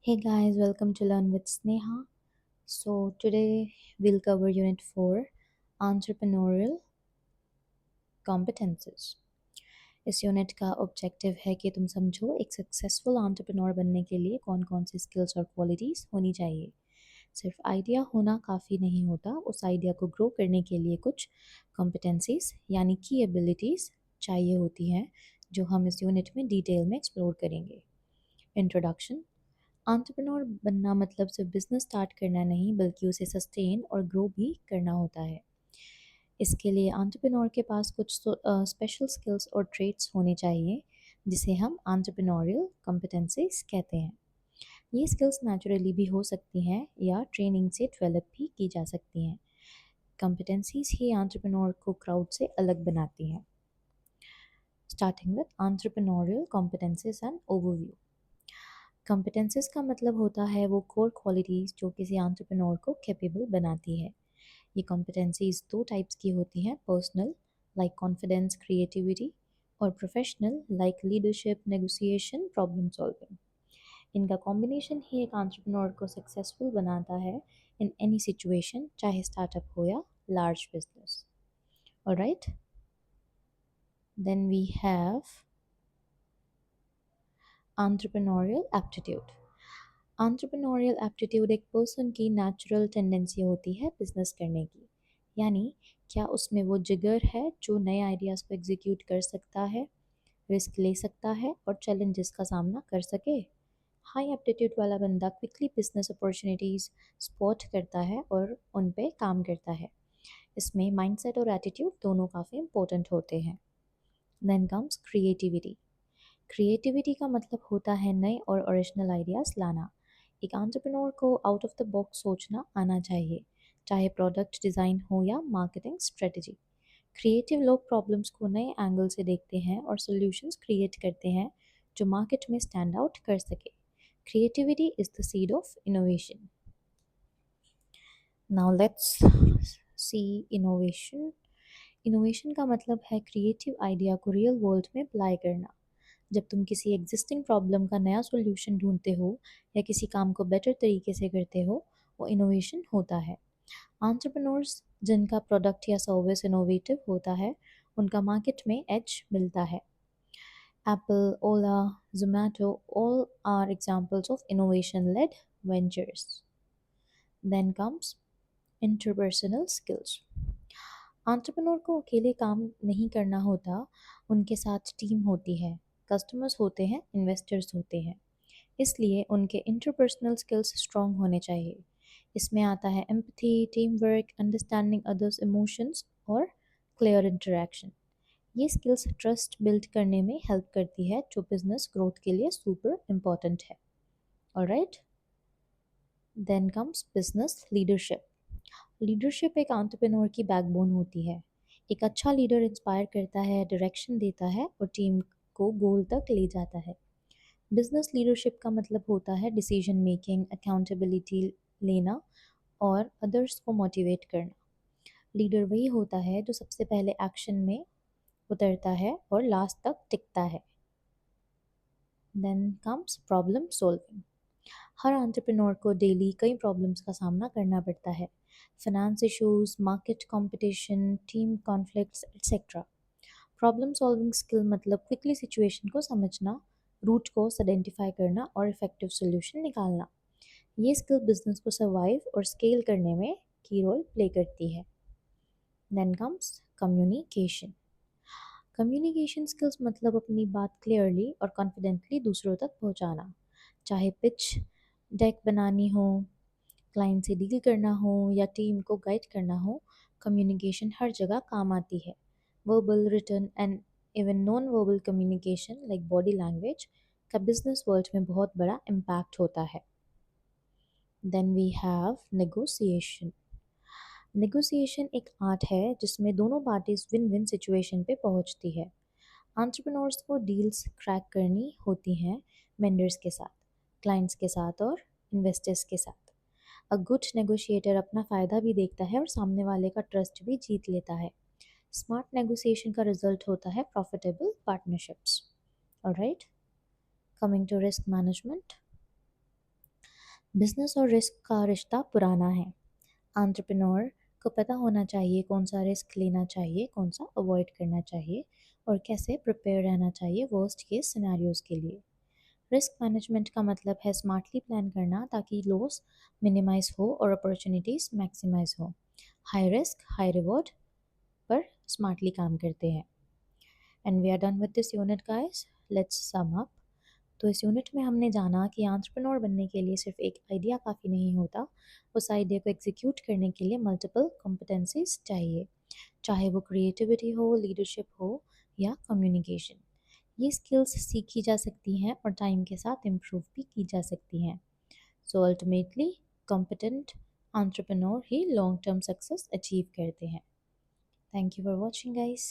Hey guys, welcome to Learn with Sneha. So, today we'll cover Unit 4 Entrepreneurial Competences. इस unit का objective है कि तुम समझो एक सक्सेसफुल एंटरप्रेन्योर बनने के लिए कौन कौन सी स्किल्स और क्वालिटीज़ होनी चाहिए। सिर्फ आइडिया होना काफ़ी नहीं होता, उस आइडिया को ग्रो करने के लिए कुछ कॉम्पिटेंसीज यानी की एबिलिटीज़ चाहिए होती हैं, जो हम इस यूनिट में डिटेल में एक्सप्लोर करेंगे। इंट्रोडक्शन। एंटरप्रेन्योर बनना मतलब सिर्फ बिजनेस स्टार्ट करना नहीं, बल्कि उसे सस्टेन और ग्रो भी करना होता है। इसके लिए एंटरप्रेन्योर के पास कुछ स्पेशल स्किल्स और ट्रेट्स होने चाहिए, जिसे हम एंटरप्रेन्योरियल कॉम्पिटेंसीज कहते हैं। ये स्किल्स नेचुरली भी हो सकती हैं या ट्रेनिंग से डेवलप भी की जा सकती हैं। कॉम्पिटेंसीज ही एंटरप्रेन्योर को क्राउड से अलग बनाती हैं। Starting with entrepreneurial competencies and overview. Competencies का मतलब होता है वो कोर क्वालिटीज़ जो किसी एंटरप्रेन्योर को कैपेबल बनाती है। ये कॉम्पिटेंसीज दो टाइप्स की होती हैं, पर्सनल लाइक कॉन्फिडेंस क्रिएटिविटी, और professional like leadership negotiation problem solving. इनका कॉम्बिनेशन ही एक एंटरप्रेन्योर को सक्सेसफुल बनाता है इन एनी सिचुएशन, चाहे स्टार्टअप हो या large business. Alright, then we have entrepreneurial aptitude. Entrepreneurial aptitude एक पर्सन की नेचुरल टेंडेंसी होती है बिजनेस करने की, यानी क्या उसमें वो जिगर है जो नए आइडियाज़ को एग्जीक्यूट कर सकता है, रिस्क ले सकता है और चैलेंजेस का सामना कर सके। हाई एप्टीट्यूड वाला बंदा क्विकली बिजनेस अपॉर्चुनिटीज़ स्पॉट करता है और उन पे काम करता है। इसमें माइंडसेट और एटीट्यूड दोनों काफ़ी इंपॉर्टेंट होते हैं। Then comes creativity. क्रिएटिविटी का मतलब होता है नए और ओरिजिनल आइडियाज़ लाना। एक एंटरप्रेन्योर को आउट ऑफ द बॉक्स सोचना आना चाहिए, चाहे प्रोडक्ट डिज़ाइन हो या मार्केटिंग स्ट्रेटजी। क्रिएटिव लोग प्रॉब्लम्स को नए एंगल से देखते हैं और सॉल्यूशंस क्रिएट करते हैं जो मार्केट में स्टैंड आउट कर सके। Creativity is the seed of innovation. Now let's see innovation. Innovation का मतलब है क्रिएटिव आइडिया को रियल वर्ल्ड में अप्लाई करना। जब तुम किसी एग्जिस्टिंग प्रॉब्लम का नया सॉल्यूशन ढूंढते हो या किसी काम को बेटर तरीके से करते हो, वो इनोवेशन होता है। एंटरप्रेन्योर्स जिनका प्रोडक्ट या सर्विस इनोवेटिव होता है, उनका मार्केट में एज मिलता है। Apple, Ola, Zomato all are examples of innovation led ventures. Then comes interpersonal skills. Entrepreneur को अकेले काम नहीं करना होता, उनके साथ टीम होती है, कस्टमर्स होते हैं, इन्वेस्टर्स होते हैं। इसलिए उनके इंटरपर्सनल स्किल्स स्ट्रॉन्ग होने चाहिए। इसमें आता है empathy, team work, understanding others emotions और क्लियर इंटरेक्शन। ये स्किल्स ट्रस्ट बिल्ड करने में हेल्प करती है, जो बिजनेस ग्रोथ के लिए सुपर इम्पॉर्टेंट है। Alright, then comes business leadership. Leadership एक एंटरप्रेन्योर की बैकबोन होती है। एक अच्छा लीडर इंस्पायर करता है, डायरेक्शन देता है और टीम को गोल तक ले जाता है। बिजनेस लीडरशिप का मतलब होता है डिसीजन मेकिंग, अकाउंटेबिलिटी लेना और अदर्स को मोटिवेट करना। लीडर वही होता है जो सबसे पहले एक्शन में उतरता है और लास्ट तक टिकता है। Then comes problem solving. हर एंटरप्रेन्योर को डेली कई प्रॉब्लम्स का सामना करना पड़ता है। Finance issues, market competition, team conflicts etcetera. Problem solving skill मतलब क्विकली सिचुएशन को समझना, रूट को आइडेंटिफाई करना और इफेक्टिव सॉल्यूशन निकालना। ये स्किल बिजनेस को सर्वाइव और स्केल करने में की रोल प्ले करती है। Then comes communication. Communication skills मतलब अपनी बात क्लियरली और कॉन्फिडेंटली दूसरों तक पहुंचाना, चाहे पिच डेक बनानी हो, क्लाइंट से डील करना हो या टीम को गाइड करना हो। कम्युनिकेशन हर जगह काम आती है। Verbal, written and even non verbal communication like body language का बिजनेस वर्ल्ड में बहुत बड़ा इम्पैक्ट होता है। Then we have negotiation. Negotiation एक आर्ट है जिसमें दोनों पार्टीज विन विन सिचुएशन पे पहुंचती है। एंटरप्रेन्योर्स को डील्स क्रैक करनी होती हैं वेंडर्स के साथ, क्लाइंट्स के साथ और इन्वेस्टर्स के साथ। अ गुड नेगोशिएटर अपना फ़ायदा भी देखता है और सामने वाले का ट्रस्ट भी जीत लेता है। स्मार्ट नेगोशिएशन का रिजल्ट होता है profitable partnerships. Alright, coming to risk management. Business और रिस्क का रिश्ता पुराना है। एंटरप्रेन्योर को पता होना चाहिए कौन सा रिस्क लेना चाहिए, कौन सा अवॉइड करना चाहिए और कैसे प्रिपेयर रहना चाहिए वर्स्ट केस सिनेरियोज के लिए। रिस्क मैनेजमेंट का मतलब है स्मार्टली प्लान करना ताकि लॉस मिनिमाइज हो और अपॉर्चुनिटीज मैक्सिमाइज हो। हाई रिस्क हाई रिवॉर्ड पर स्मार्टली काम करते हैं। And we are done with this unit guys, let's sum up. तो इस यूनिट में हमने जाना कि एंटरप्रेन्योर बनने के लिए सिर्फ एक आइडिया काफ़ी नहीं होता, उस आइडिया को एग्जीक्यूट करने के लिए मल्टीपल कॉम्पिटेंसीज चाहिए, चाहे वो क्रिएटिविटी हो, लीडरशिप हो या कम्युनिकेशन। ये स्किल्स सीखी जा सकती हैं और टाइम के साथ इम्प्रूव भी की जा सकती हैं। सो अल्टीमेटली कॉम्पिटेंट एंटरप्रेन्योर ही लॉन्ग टर्म सक्सेस अचीव करते हैं। Thank you for watching guys.